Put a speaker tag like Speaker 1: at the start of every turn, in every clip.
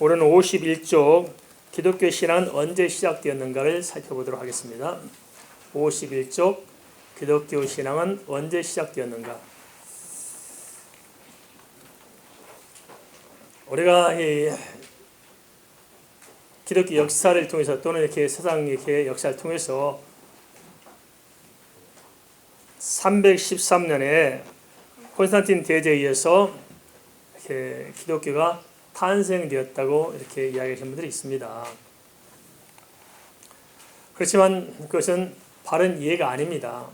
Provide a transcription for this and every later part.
Speaker 1: 오늘은 51쪽 기독교 신앙은 언제 시작되었는가를 살펴보도록 하겠습니다. 51쪽 기독교 신앙은 언제 시작되었는가. 우리가 이 기독교 역사를 통해서 또는 이렇게 세상 이렇게 역사를 통해서 313년에 콘스탄틴 대제에 의해서 이렇게 기독교가 탄생되었다고 이렇게 이야기하시는 분들이 있습니다. 그렇지만 그것은 바른 이해가 아닙니다.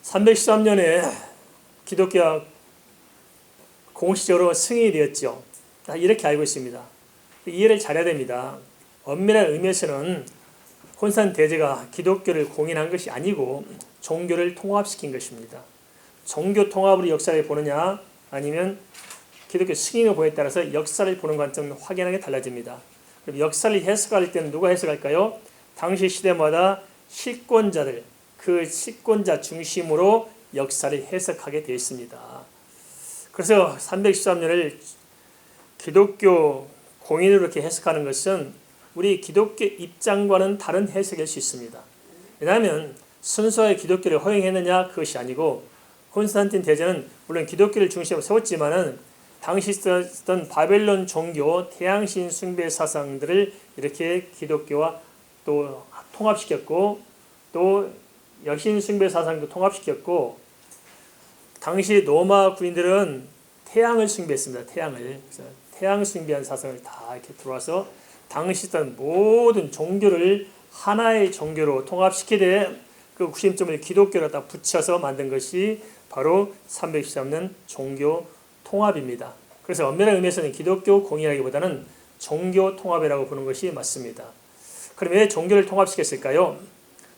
Speaker 1: 313년에 기독교가 공식적으로 승인이 되었죠. 이렇게 알고 있습니다. 이해를 잘해야 됩니다. 엄밀한 의미에서는 콘스탄틴 대제가 기독교를 공인한 것이 아니고 종교를 통합시킨 것입니다. 종교 통합으로 역사를 보느냐 아니면 기독교 승인을 보에 따라서 역사를 보는 관점은 확연하게 달라집니다. 그럼 역사를 해석할 때는 누가 해석할까요? 당시 시대마다 실권자들, 그 실권자 중심으로 역사를 해석하게 되어 있습니다. 그래서 313년을 기독교 공인으로 이렇게 해석하는 것은 우리 기독교 입장과는 다른 해석일 수 있습니다. 왜냐하면 순수하게 기독교를 허용했느냐 그것이 아니고 콘스탄틴 대제는 물론 기독교를 중심으로 세웠지만은 당시 있었던 바벨론 종교 태양신 숭배 사상들을 이렇게 기독교와 또 통합시켰고 또 여신 숭배 사상도 통합시켰고 당시 로마 군인들은 태양을 숭배했습니다. 태양을. 그래서 태양 숭배한 사상을 다 이렇게 들어와서 당시 있던 모든 종교를 하나의 종교로 통합시키되 그 구심점을 기독교로 다 붙여서 만든 것이 바로 313년 종교 통합입니다. 그래서 엄밀한 의미에서는 기독교 공인하기보다는 종교 통합이라고 부르는 것이 맞습니다. 그럼 왜 종교를 통합시켰을까요?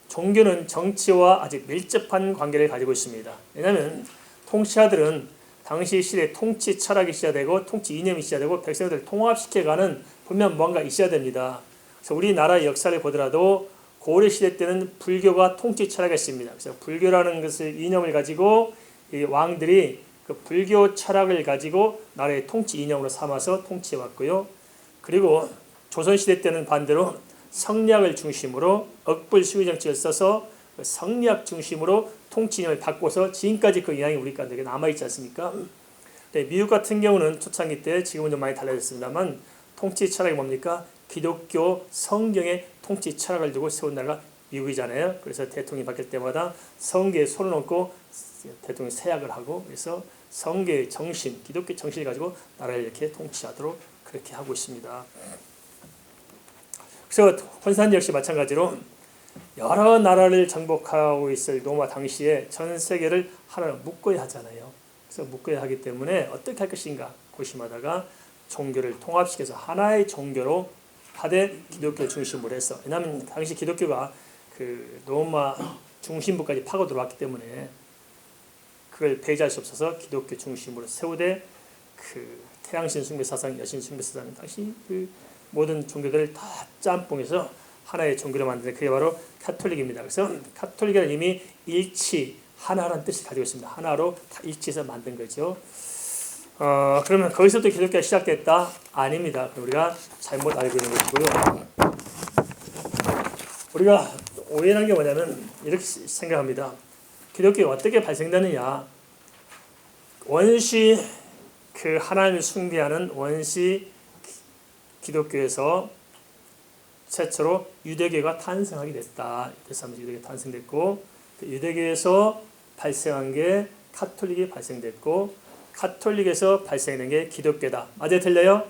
Speaker 1: 종교는 정치와 아주 밀접한 관계를 가지고 있습니다. 왜냐하면 통치자들은 당시 시대에 통치 철학이 있어야 되고 통치 이념이 있어야 되고 백성들을 통합시켜가는 분명 뭔가 있어야 됩니다. 그래서 우리나라의 역사를 보더라도 고려시대 때는 불교가 통치 철학이 있습니다. 그래서 불교라는 것을 이념을 가지고 이 왕들이 그 불교 철학을 가지고 나라의 통치 이념으로 삼아서 통치해왔고요. 그리고 조선시대 때는 반대로 성리학을 중심으로 억불 수의 정책을 써서 그 성리학 중심으로 통치 이념을 바꿔서 지금까지 그 영향이 우리 가운데 남아있지 않습니까? 네, 미국 같은 경우는 초창기 때 지금은 좀 많이 달라졌습니다만 통치 철학이 뭡니까? 기독교 성경의 통치 철학을 두고 세운 나라가 미국이잖아요. 그래서 대통령이 바뀔 때마다 성경에 손을 얹고 대통령이 세약을 하고 그래서 성경의 정신, 기독교 정신을 가지고 나라를 이렇게 통치하도록 그렇게 하고 있습니다. 그래서 콘스탄틴 역시 마찬가지로 여러 나라를 정복하고 있을 로마 당시에 전 세계를 하나로 묶어야 하잖아요. 그래서 묶어야 하기 때문에 어떻게 할 것인가 고심하다가 종교를 통합시켜서 하나의 종교로 하되 기독교 중심으로 해서 왜냐하면 당시 기독교가 그 로마 중심부까지 파고 들어왔기 때문에 그걸 배제할 수 없어서 기독교 중심으로 세우되 그 태양신 숭배 사상, 여신 숭배 사상 당시 그 모든 종교들을 다 짬뽕해서 하나의 종교로 만드는 그게 바로 카톨릭입니다. 그래서 카톨릭은 이미 일치, 하나라는 뜻을 가지고 있습니다. 하나로 다 일치해서 만든 거죠. 그러면 거기서부터 기독교가 시작됐다? 아닙니다. 우리가 잘못 알고 있는 것이고요. 우리가 오해한 게 뭐냐면 이렇게 생각합니다. 기독교가 어떻게 발생되느냐? 원시 그 하나님을 숭배하는 원시 기독교에서 최초로 유대교가 탄생하게 됐다. 그래서 유대교가 탄생됐고 그 유대교에서 발생한 게 카톨릭이 발생됐고 카톨릭에서 발생된 게 기독교다. 맞아요? 틀려요?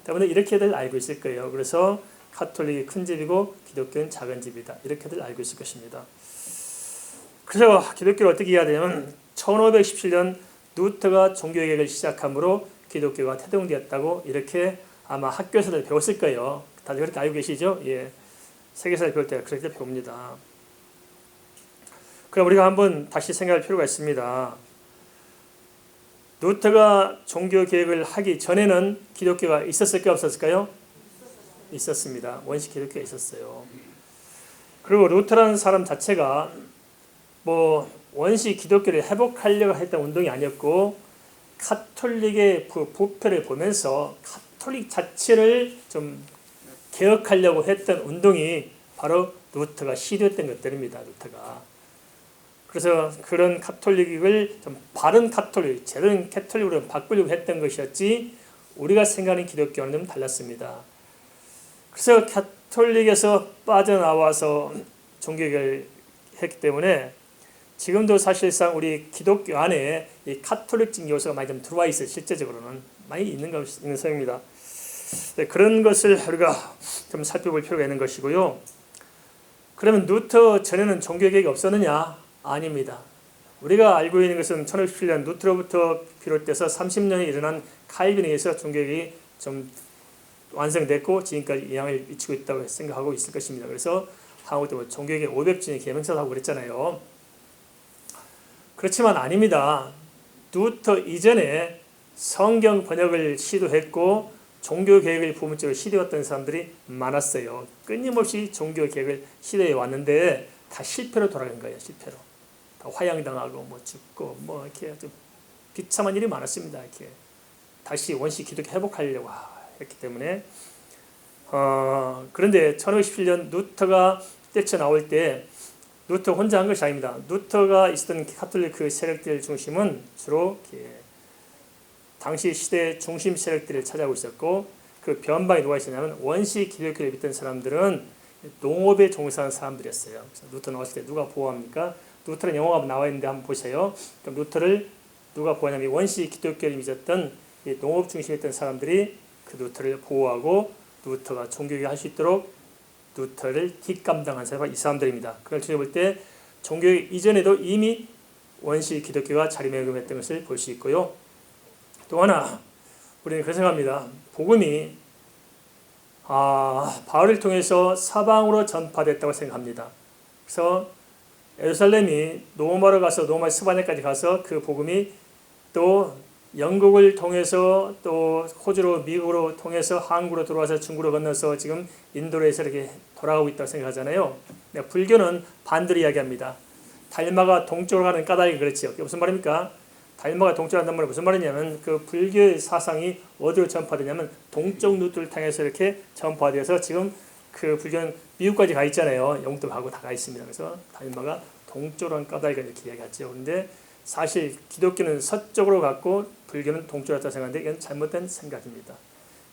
Speaker 1: 때문에 이렇게들 알고 있을 거예요. 그래서 카톨릭이 큰 집이고 기독교는 작은 집이다. 이렇게들 알고 있을 것입니다. 그래서 기독교를 어떻게 해야 되냐면 1517년 루터가 종교개혁을 시작함으로 기독교가 태동되었다고 이렇게 아마 학교에서도 배웠을 거예요. 다들 그렇게 알고 계시죠? 예. 세계사를 배울 때 그렇게 배웁니다. 그럼 우리가 한번 다시 생각할 필요가 있습니다. 루터가 종교개혁을 하기 전에는 기독교가 있었을까요? 없었을까요? 있었습니다. 원시 기독교가 있었어요. 그리고 루터라는 사람 자체가 뭐 원시 기독교를 회복하려고 했던 운동이 아니었고 가톨릭의 그 부패를 보면서 가톨릭 자체를 좀 개혁하려고 했던 운동이 바로 루터가 시도했던 것들입니다. 루터가. 그래서 그런 가톨릭을 좀 바른 가톨릭, 제대로 가톨릭으로 바꾸려고 했던 것이었지 우리가 생각하는 기독교와는 좀 달랐습니다. 그래서 가톨릭에서 빠져나와서 종교개혁을 했기 때문에 지금도 사실상 우리 기독교 안에 이 가톨릭적 요소가 많이 좀 들어와 있어요. 실제적으로는 많이 있는 성입니다. 네, 그런 것을 우리가 좀 살펴볼 필요가 있는 것이고요. 그러면 루터 전에는 종교개혁이 없었느냐? 아닙니다. 우리가 알고 있는 것은 1517년 루터로부터 비롯돼서 30년이 일어난 칼빈에 의해서 종교개혁이 좀 완성됐고 지금까지 영향을 미치고 있다고 생각하고 있을 것입니다. 그래서 한국 때 종교개혁 500주년 개명사도 하고 그랬잖아요. 그렇지만 아닙니다. 루터 이전에 성경 번역을 시도했고 종교개혁을 부분적으로 시도했던 사람들이 많았어요. 끊임없이 종교개혁을 시도해 왔는데 다 실패로 돌아간 거예요. 실패로. 다 화양당하고 뭐 죽고 뭐 이렇게 좀 비참한 일이 많았습니다. 이렇게 다시 원시 기독교 회복하려고 했기 때문에 그런데 1517년 루터가 뛰쳐나올 때 루터 혼자 한 것이 아닙니다. 루터가 있었던 가톨릭 그 세력들 중심은 주로 당시 시대 중심 세력들을 차지하고 있었고 그 변방에 누가 있었냐면 원시 기독교를 믿던 사람들은 농업에 종사하는 사람들이었어요. 그래서 루터 나왔을 때 누가 보호합니까? 루터는 영어가 나와 있는데 한번 보세요. 그럼 루터를 누가 보호하냐면 원시 기독교를 믿었던 농업 중심이었던 사람들이 그 루터를 보호하고 루터가 종교개혁을 할 수 있도록 루터를 뒷감당한 사람이 이 사람들입니다. 그걸 볼 때 종교개혁 이전에도 이미 원시 기독교가 자리매김했던 것을 볼 수 있고요. 또 하나 우리는 그렇게 생각합니다. 복음이 바울을 통해서 사방으로 전파됐다고 생각합니다. 그래서 예루살렘이 로마로 가서 로마 스바냐까지 가서 그 복음이 또 영국을 통해서 또 호주로 미국으로 통해서 한국으로 들어와서 중국으로 건너서 지금 인도로 해서 이렇게 돌아가고 있다고 생각하잖아요. 불교는 반대로 이야기합니다. 달마가 동쪽으로 가는 까닭이 그렇지요. 그게 무슨 말입니까? 달마가 동쪽으로 간다는 말은 무슨 말이냐면 그 불교의 사상이 어디로 전파되냐면 동쪽 루트를 통해서 이렇게 전파되어서 지금 그 불교는 미국까지 가 있잖아요. 영국도 가고 다 가 있습니다. 그래서 달마가 동쪽으로 간 까닭이 이렇게 이야기하죠. 그런데 사실 기독교는 서쪽으로 갔고 불교는 동쪽으로 갔다고 생각하는데 이건 잘못된 생각입니다.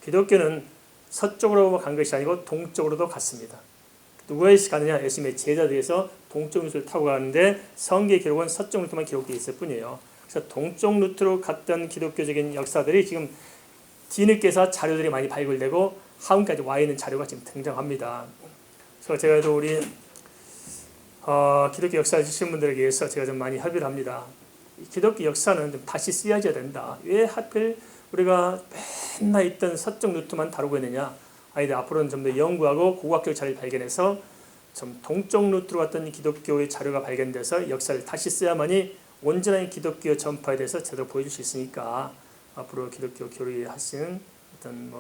Speaker 1: 기독교는 서쪽으로 간 것이 아니고 동쪽으로도 갔습니다. 누구에서 가느냐? 예수님의 제자들에서 동쪽 루트를 타고 가는데 성경의 기록은 서쪽 루트만 기록되어 있을 뿐이에요. 그래서 동쪽 루트로 갔던 기독교적인 역사들이 지금 뒤늦게서 자료들이 많이 발굴되고 한국까지 와 있는 자료가 지금 등장합니다. 그래서 제가 또 우리 기독교 역사를 주신 분들에게 의해서 제가 좀 많이 협의를 합니다. 기독교 역사는 좀 다시 쓰여져야 된다. 왜 하필 우리가 맨날 있던 서쪽 루트만 다루고 있느냐? 아니다. 앞으로는 좀 더 연구하고 고고학적 자료를 발견해서 좀 동쪽 루트로 갔던 기독교의 자료가 발견돼서 역사를 다시 써야만이 온전한 기독교 전파에 대해서 제대로 보여줄 수 있으니까 앞으로 기독교 교류를 하시는 어떤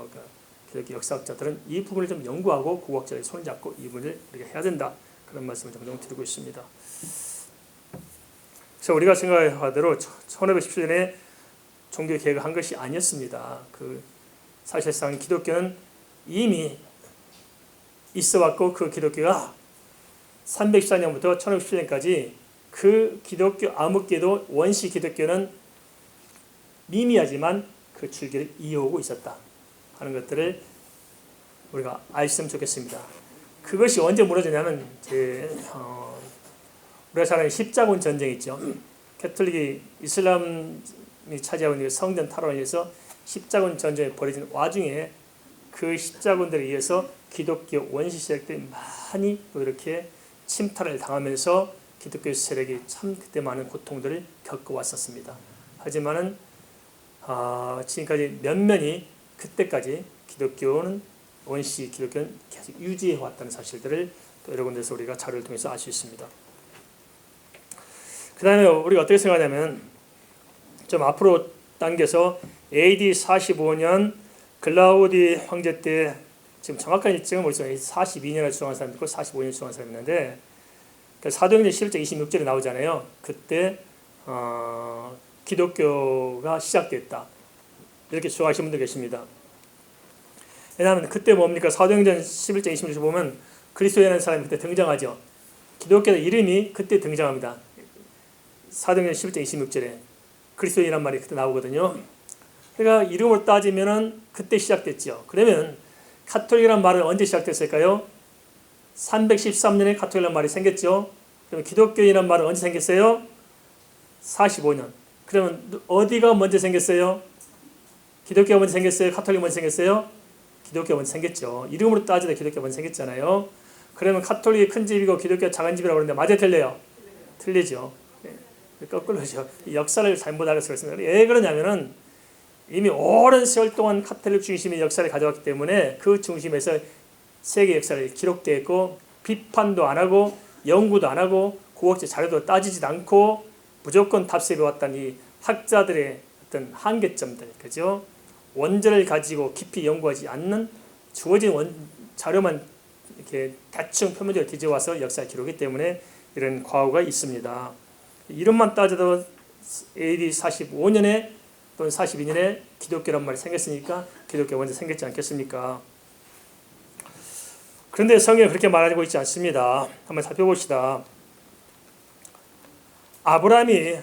Speaker 1: 기독교 역사학자들은 이 부분을 좀 연구하고 고고학자의 손을 잡고 이 부분을 우리가 해야 된다. 그런 말씀을 종종 드리고 있습니다. 그래서 우리가 생각하대로 1517년에 종교 개혁을 한 것이 아니었습니다. 사실상 기독교는 이미 있어왔고 그 기독교가 314년부터 1517년까지 그 기독교 암흑기도 원시 기독교는 미미하지만 그 줄기를 이어오고 있었다 하는 것들을 우리가 알았으면 좋겠습니다. 그것이 언제 무너지냐면 우리가 잘 아는 십자군 전쟁이 있죠. 가톨릭이 이슬람이 차지하고 있는 성전 탈환을 위해서 십자군 전쟁이 벌어진 와중에 그 십자군들에 의해서 기독교 원시 세력들이 많이 또 이렇게 침탈을 당하면서 기독교 세력이 참 그때 많은 고통들을 겪어왔었습니다. 하지만은 지금까지 면면이 그때까지 기독교는 원시 기독교는 계속 유지해 왔다는 사실들을 또 여러 군데서 우리가 자료를 통해서 알 수 있습니다. 그 다음에 우리가 어떻게 생각하냐면 좀 앞으로 당겨서 AD 45년 글라우디 황제 때 지금 정확한 일정은 모르겠어요. 42년에 수행한 사람이 있고 45년에 수행한 사람이 있는데 사도행전 11장 26절에 나오잖아요. 그때 기독교가 시작됐다. 이렇게 주장하시는 분들 계십니다. 왜냐하면 그때 뭡니까? 사도행전 11장 26절 보면 그리스도라는 사람이 그때 등장하죠. 기독교 이름이 그때 등장합니다. 사도행전 11장 26절에 그리스도인이란 말이 그때 나오거든요. 그러니까 이름으로 따지면은 그때 시작됐죠. 그러면 카톨릭이란 말은 언제 시작됐을까요? 313년에 카톨릭이란 말이 생겼죠. 그러면 기독교인이란 말은 언제 생겼어요? 45년. 그러면 어디가 먼저 생겼어요? 기독교가 먼저 생겼어요? 카톨릭이 먼저 생겼어요? 기독교가 먼저 생겼죠. 이름으로 따지다 기독교가 먼저 생겼잖아요. 그러면 카톨릭이 큰 집이고 기독교가 작은 집이라고 그러는데 맞아요, 틀려요? 틀리죠. 거꾸로죠. 역사를 잘못 알아서 그렇습니다. 왜 그러냐면은 이미 오랜 세월 동안 카톨릭 중심의 역사를 가져왔기 때문에 그 중심에서 세계 역사를 기록되어 있고 비판도 안 하고 연구도 안 하고 고고학적 자료도 따지지도 않고 무조건 답습해왔던 이 학자들의 어떤 한계점들, 그죠? 원전을 가지고 깊이 연구하지 않는 주어진 자료만 이렇게 대충 표면적으로 뒤져와서 역사 기록이기 때문에 이런 과오가 있습니다. 이름만 따져도 AD 45년에 또는 42년에 기독교란 말이 생겼으니까 기독교가 먼저 생겼지 않겠습니까? 그런데 성경은 그렇게 말하고 있지 않습니다. 한번 살펴봅시다. 아브라함이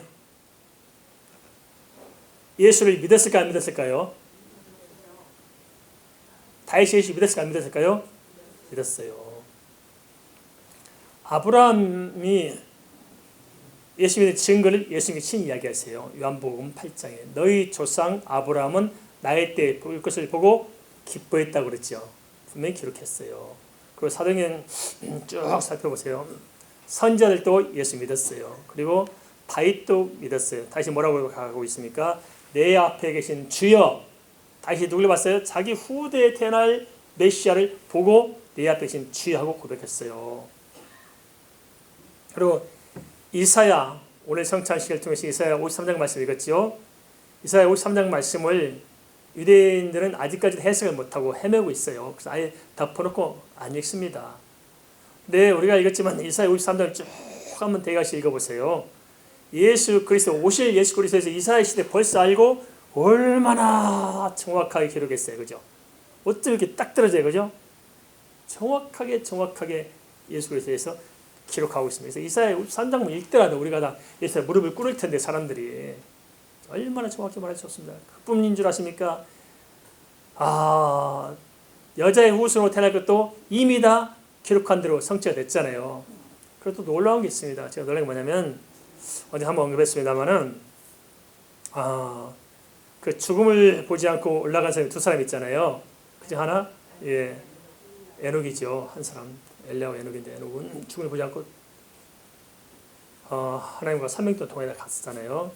Speaker 1: 예수를 믿었을까 안 믿었을까요? 다윗이 예수 믿었을까 안 믿었을까요? 믿었어요. 아브라함이 예수 믿는 증거를 예수님이 친히 이야기하세요. 요한복음 8장에 너희 조상 아브라함은 나의 때에 볼 것을 보고 기뻐했다고 그랬죠. 분명히 기록했어요. 그리고 사도행전 쭉 살펴보세요. 선지자들도 예수 믿었어요. 그리고 다윗도 믿었어요. 다윗이 뭐라고 하고 있습니까? 내 앞에 계신 주여. 다윗이 누굴 봤어요? 자기 후대에 태어날 메시아를 보고 내 앞에 계신 주여 하고 고백했어요. 그리고 이사야, 오늘 성찬식을 통해서 이사야 53장 말씀 읽었죠. 이사야 53장 말씀을 유대인들은 아직까지 해석을 못하고 헤매고 있어요. 그래서 아예 덮어놓고 안 읽습니다. 네, 우리가 읽었지만 이사야 53장을 쭉 한번 대가시 읽어보세요. 예수 그리스도 오실 예수 그리스도에서 이사야 시대 벌써 알고 얼마나 정확하게 기록했어요. 그죠? 어쩜 이렇게 딱 떨어져요. 그죠? 정확하게 예수 그리스도에서 기록하고 있습니다. 그래서 이사야 53장만 읽더라도 우리가 다 예수의 무릎을 꿇을 텐데 사람들이 얼마나 정확히 말해주셨습니다. 그뿐인 줄 아십니까? 여자의 후손으로 태어날 것도 이미 다 기록한 대로 성취가 됐잖아요. 그리고 또 놀라운 게 있습니다. 제가 놀란 게 뭐냐면 어제 한번 언급했습니다만은 그 죽음을 보지 않고 올라간 사람이 두 사람 있잖아요. 그중 하나 에녹이죠. 한 사람 엘리야와 에녹인데 에녹은 죽음을 보지 않고 하나님과 300년 동안 통해서 갔었잖아요.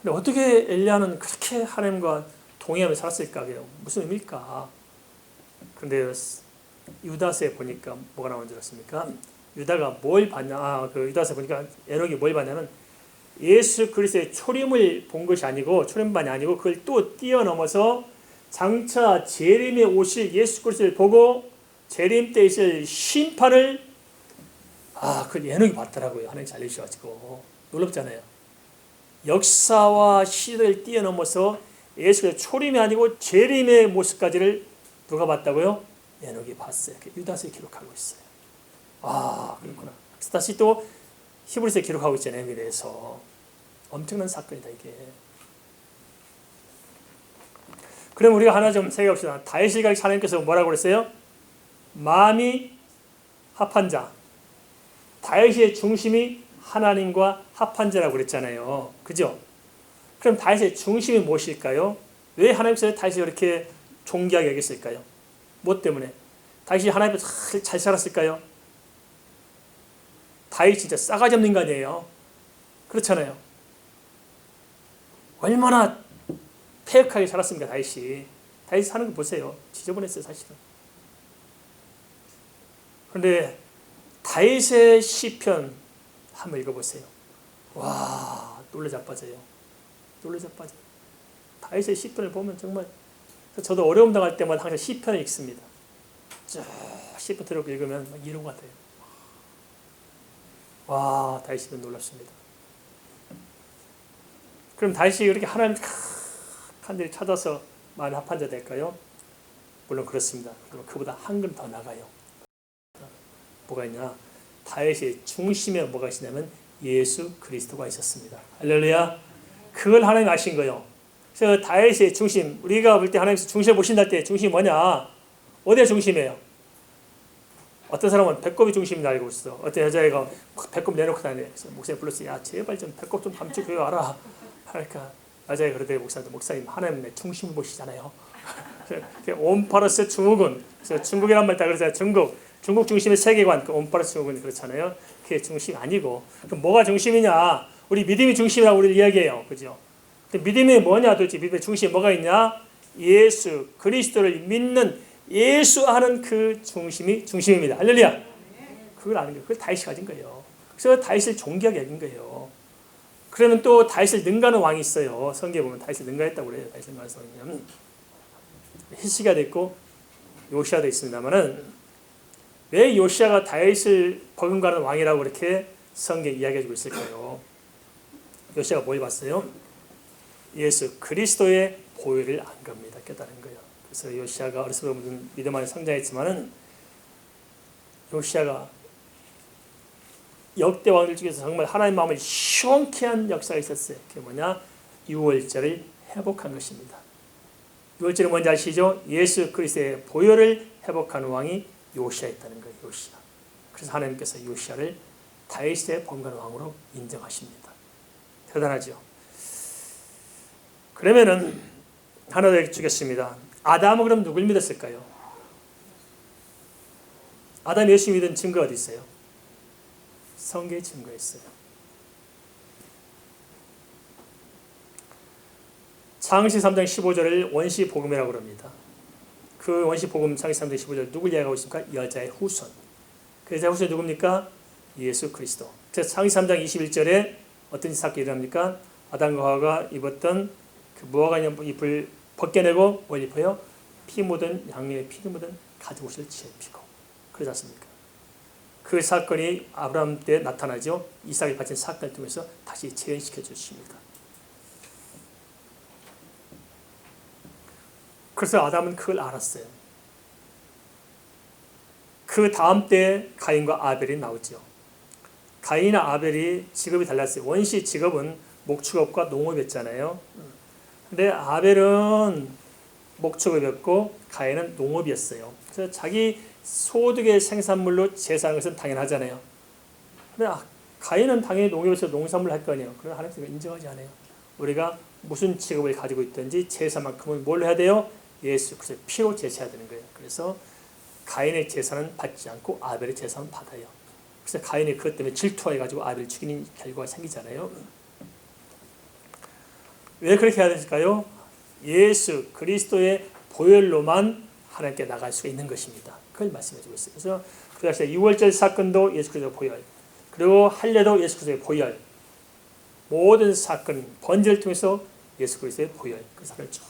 Speaker 1: 근데 어떻게 엘리야는 그렇게 하나님과 동행하며 살았을까? 무슨 의미일까? 그런데 유다서에 보니까 뭐가 나온 줄 아십니까? 유다가 뭘 봤냐? 그 유다서에 보니까 에녹이 뭘 봤냐면 예수 그리스도의 초림을 본 것이 아니고 초림반이 아니고 그걸 또 뛰어넘어서 장차 재림에 오실 예수 그리스도를 보고 재림 때 있을 심판을 그걸 에녹이 봤더라고요. 하나님 잘 내주셔가지고 놀랍잖아요. 역사와 시대를 뛰어넘어서 예수의 초림이 아니고 재림의 모습까지를 누가 봤다고요? 에녹이 봤어요. 유다서에 기록하고 있어요. 그렇구나. 다시 또 히브리서에 기록하고 있잖아요. 에녹에 대해서. 엄청난 사건이다 이게. 그럼 우리가 하나 좀 생각해봅시다. 다윗을 가리켜 하나님께서 뭐라고 그랬어요? 마음이 합한 자. 다윗의 중심이 하나님과 합한 자라고 그랬잖아요. 그죠? 그럼 다윗의 중심이 무엇일까요? 왜 하나님께서 다윗을 이렇게 존귀하게 여겼을까요? 뭐 때문에? 다윗이 하나님 앞에 잘 살았을까요? 다윗 진짜 싸가지 없는 거 아니에요? 그렇잖아요. 얼마나 폐역하게 살았습니까, 다윗이. 다윗이 사는 거 보세요. 지저분했어요, 사실은. 그런데 다윗의 시편 한번 읽어보세요. 와, 놀라 자빠져요. 놀라 자빠져요. 다윗의 시편을 보면 정말 저도 어려움 당할 때마다 항상 시편을 읽습니다. 쭉 시편 들어 읽으면 막 위로가 돼요. 와, 다윗 시편 놀랍습니다. 그럼 다시 이렇게 하나님 한들이 찾아서 마음의 합한 자 될까요? 물론 그렇습니다. 그럼 그보다 한 걸음 더 나가요. 뭐가 있냐? 다윗의 중심에 뭐가 있냐면 예수 그리스도가 있었습니다. 할렐루야. 그걸 하나님 아신 거예요. 그래서 다윗의 중심, 우리가 볼 때 하나님께서 중심을 보신다 할 때 중심이 뭐냐? 어디가 중심이에요? 어떤 사람은 배꼽이 중심인 알고 있어. 어떤 여자애가 배꼽 내놓고 다니네. 목사님 불렀어요. 야 제발 좀 배꼽 좀 감추고 와라. 그러니까 여자애가 그러더니 목사님 하나님 내 중심을 보시잖아요. 옴파르스 중국은, 그래서 중국이란 말 다 그러잖아요. 중국 중심의 세계관, 그 옴파르스 중국은 그렇잖아요. 그게 중심이 아니고, 그럼 뭐가 중심이냐? 우리 믿음이 중심이라고 우리 이야기해요, 그죠? 믿음이 뭐냐? 도대체 믿음의 중심에 뭐가 있냐? 예수 그리스도를 믿는 예수하는 그 중심이 중심입니다. 할렐루야. 그걸 아는 거예요. 그걸 다윗이 가진 거예요. 그래서 다윗을 존귀하게 여긴 거예요. 그러면 또 다윗을 능가하는 왕이 있어요. 성경에 보면 다윗을 능가했다고 그래요. 다윗을 능가하는 히스기야도 있고 요시야도 있습니다만은 왜 요시야가 다윗을 버금가는 왕이라고 그렇게 성경에 이야기해주고 있을까요? 요시야가 뭘 봤어요? 예수 그리스도의 보혈을 안 겁니다. 깨달은 거예요. 그래서 요시야가 어렸을 때부터 믿음 안에 성장했지만은 요시야가 역대 왕들 중에서 정말 하나님 마음을 시원케 한 역사가 있었어요. 그게 뭐냐? 유월절을 회복한 것입니다. 유월절은 뭔지 아시죠? 예수 그리스도의 보혈을 회복하는 왕이 요시야였다는 거예요. 요시야. 그래서 하나님께서 요시야를 다윗의 번거로운 왕으로 인정하십니다. 대단하죠. 그러면은 하나 더 주겠습니다. 아담은 그럼 누굴 믿었을까요? 아담이 예수 믿은 증거 어디 있어요? 성경에 증거 있어요. 창세기 3장 15절을 원시복음이라고 합니다. 그 원시복음 창세기 3장 15절 누굴 이야기하고 있습니까? 여자의 후손. 그 여자의 후손이 누굽니까? 예수 그리스도. 그래서 창세기 3장 21절에 어떤 사건이 일어납니까? 아담과 하와가 입었던 그 무화과 잎을 벗겨내고 뭘 입어요? 피 묻은 양면에 피 묻은 가죽 옷을 지어입히고 그러지 않습니까? 그 사건이 아브라함 때 나타나죠. 이삭이 바친 사건을 통해서 다시 재현시켜 주십니다. 그래서 아담은 그걸 알았어요. 그 다음 때 가인과 아벨이 나오죠. 가인과 아벨이 직업이 달랐어요. 원시 직업은 목축업과 농업이었잖아요. 근데 아벨은 목축업이었고 가인은 농업이었어요. 그래서 자기 소득의 생산물로 제사하는 것은 당연하잖아요. 근데 가인은 당연히 농업에서 농산물을 할 거 아니에요. 그러나 하나님께서 인정하지 않아요. 우리가 무슨 직업을 가지고 있든지 제사만큼은 뭘 해야 돼요? 예수 그리스도의 피로 제사해야 되는 거예요. 그래서 가인의 제사는 받지 않고 아벨의 제사는 받아요. 그래서 가인이 그것 때문에 질투해가지고 아벨을 죽이는 결과가 생기잖아요. 왜 그렇게 해야 될까요? 예수 그리스도의 보혈로만 하나님께 나갈 수가 있는 것입니다. 그걸 말씀해주고 있어요. 그래서 그 당시에 6월절 사건도 예수 그리스도의 보혈, 그리고 할례도 예수 그리스도의 보혈, 모든 사건 번제를 통해서 예수 그리스도의 보혈 그 사건을 쭉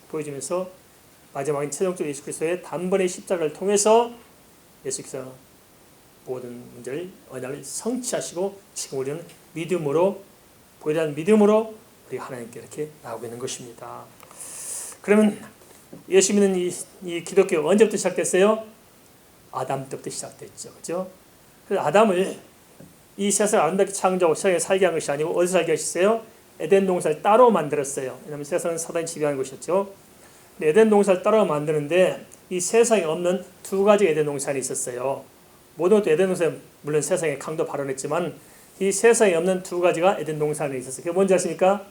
Speaker 1: 보여주면서 마지막엔 최종적으로 예수 그리스도의 단번의 십자가를 통해서 예수께서 모든 문제를 언약을 성취하시고 지금 우리는 믿음으로 보혈한 믿음으로 우리가 하나님께 이렇게 나오고 있는 것입니다. 그러면 예수 믿는 이 기독교 언제부터 시작됐어요? 아담 때부터 시작됐죠. 그죠? 그래서 아담을 이 세상을 아름답게 창조하고 세상에 살게 한 것이 아니고 어디서 살게 하셨어요? 에덴 동산을 따로 만들었어요. 왜냐하면 세상은 사단이 지배하는 것이었죠. 에덴 동산을 따로 만드는데 이 세상에 없는 두 가지 에덴 동산이 있었어요. 모든 것도 에덴 동산 물론 세상에 강도 발언했지만 이 세상에 없는 두 가지가 에덴 동산에 있었어요. 그게 뭔지 아십니까?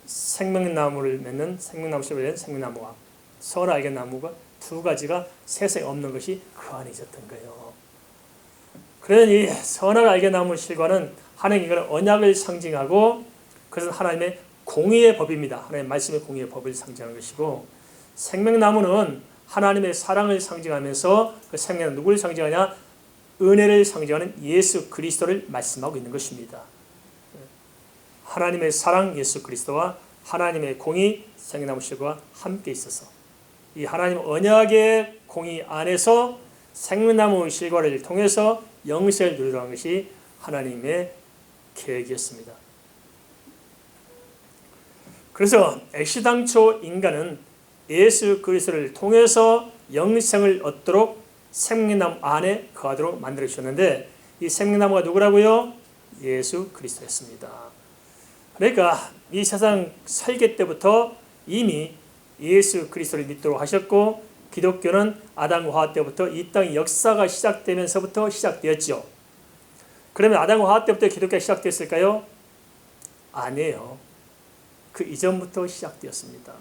Speaker 1: 생명나무를 맺는 생명나무 씨를 생명나무와 선을 알게 나무가 두 가지가 세상에 없는 것이 그 안에 있었던 거예요. 그러니 선을 알게 나무 실과는 하나님 이거는 언약을 상징하고 그것은 하나님의 공의의 법입니다. 하나님의 말씀의 공의의 법을 상징하는 것이고 생명나무는 하나님의 사랑을 상징하면서 그 생명은 누구를 상징하냐? 은혜를 상징하는 예수 그리스도를 말씀하고 있는 것입니다. 하나님의 사랑 예수 그리스도와 하나님의 공의 생명나무 실과와 함께 있어서 이 하나님 언약의 공의 안에서 생명나무 실과를 통해서 영생을 누리라는 것이 하나님의 계획이었습니다. 그래서 애시당초 인간은 예수 그리스도를 통해서 영생을 얻도록 생명나무 안에 거하도록 만들어 주셨는데, 이 생명나무가 누구라고요? 예수 그리스도였습니다. 그러니까 이 세상 설계 때부터 이미 예수 그리스도를 믿도록 하셨고, 기독교는 아담과 하와 때부터 이 땅의 역사가 시작되면서부터 시작되었죠. 그러면 아담과 하와 때부터 기독교가 시작됐을까요? 아니에요. 그 이전부터 시작되었습니다.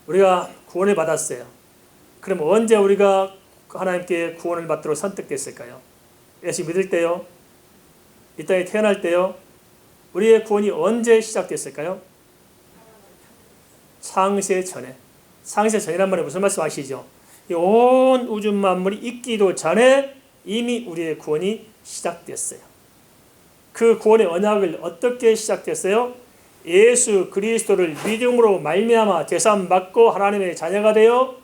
Speaker 1: 우리가 구원을 받았어요. 그럼 언제 우리가 하나님께 구원을 받도록 선택됐을까요? 예수 믿을 때요? 이 땅에 태어날 때요? 우리의 구원이 언제 시작됐을까요? 창세 전에. 창세 전이란 말은 무슨 말씀 아시죠? 이 온 우주 만물이 있기도 전에 이미 우리의 구원이 시작됐어요. 그 구원의 언약을 어떻게 시작됐어요? 예수 그리스도를 믿음으로 말미암아 죄사함 받고 하나님의 자녀가 되어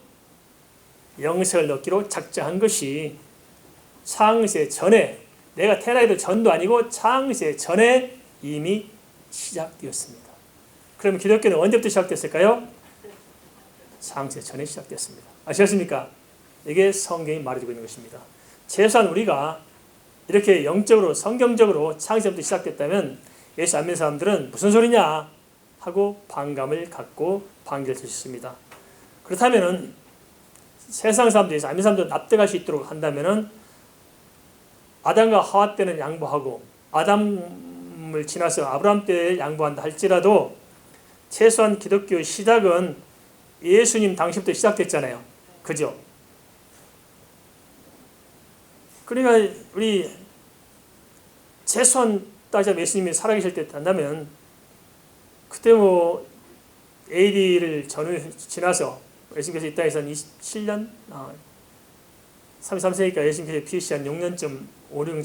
Speaker 1: 영생을 얻기로 작정한 것이 창세 전에, 내가 태어나기도 전도 아니고 창세 전에 이미 시작되었습니다. 그럼 기독교는 언제부터 시작됐을까요? 창세 전에 시작됐습니다. 아시겠습니까? 이게 성경이 말해주고 있는 것입니다. 최소한 우리가 이렇게 영적으로 성경적으로 창세부터 시작됐다면 예수 안 믿는 사람들은 무슨 소리냐 하고 반감을 갖고 반기를 드셨습니다. 그렇다면 세상 사람들이 예수 안 믿는 사람들 납득할 수 있도록 한다면 아담과 하와 때는 양보하고 아담을 지나서 아브라함 때에 양보한다 할지라도 최소한 기독교 시작은 예수님 당시부터 시작됐잖아요. 그죠? 그러니까 우리 최소한 따지자면 예수님이 살아계실 때 한다면 그때 뭐 AD를 전후 지나서 예수님께서 이 땅에서 한 27년 33세니까 예수님께서 피시한 6년쯤 5, 6년쯤